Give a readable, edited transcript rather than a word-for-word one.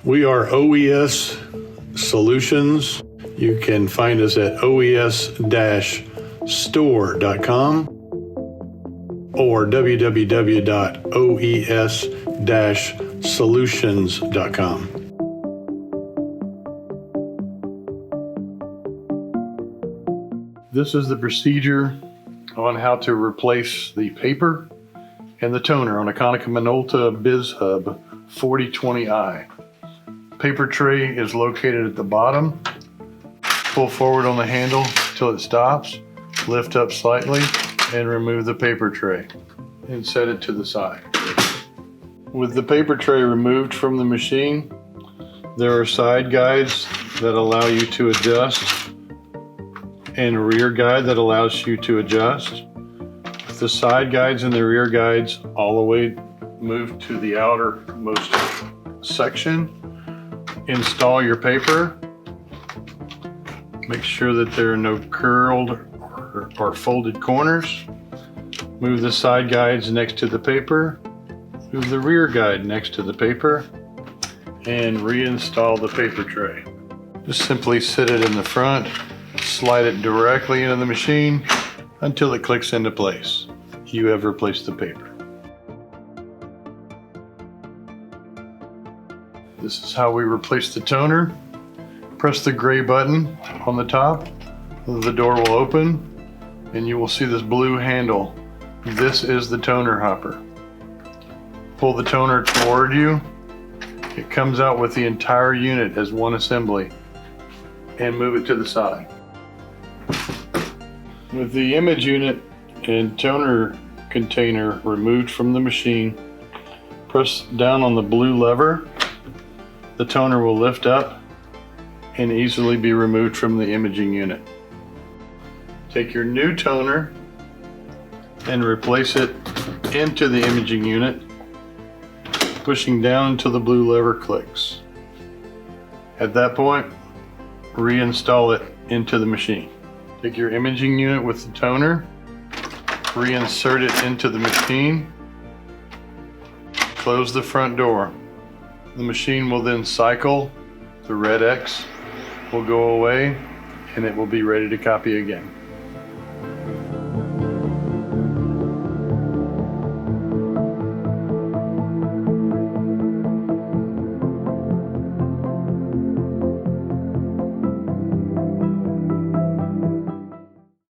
We are OES Solutions. You can find us at oes-store.com or www.oes-solutions.com. This is the procedure on how to replace the paper and the toner on a Konica Minolta Bizhub 4020i. Paper tray is located at the bottom. Pull forward on the handle till it stops, lift up slightly, and remove the paper tray and set it to the side. With the paper tray removed from the machine, there are side guides that allow you to adjust and a rear guide that allows you to adjust. With the side guides and the rear guides all the way moved to the outermost section, install your paper. Make sure that there are no curled or folded corners. Move the side guides next to the paper. Move the rear guide next to the paper and reinstall the paper tray. Just simply sit it in the front, slide it directly into the machine until it clicks into place. You have replaced the paper. This is how we replace the toner. Press the gray button on the top. The door will open and you will see this blue handle. This is the toner hopper. Pull the toner toward you. It comes out with the entire unit as one assembly, and move it to the side. With the image unit and toner container removed from the machine, press down on the blue lever. The toner will lift up and easily be removed from the imaging unit. Take your new toner and replace it into the imaging unit, pushing down until the blue lever clicks. At that point, reinstall it into the machine. Take your imaging unit with the toner, reinsert it into the machine, close the front door. The machine will then cycle, the red X will go away, and it will be ready to copy again.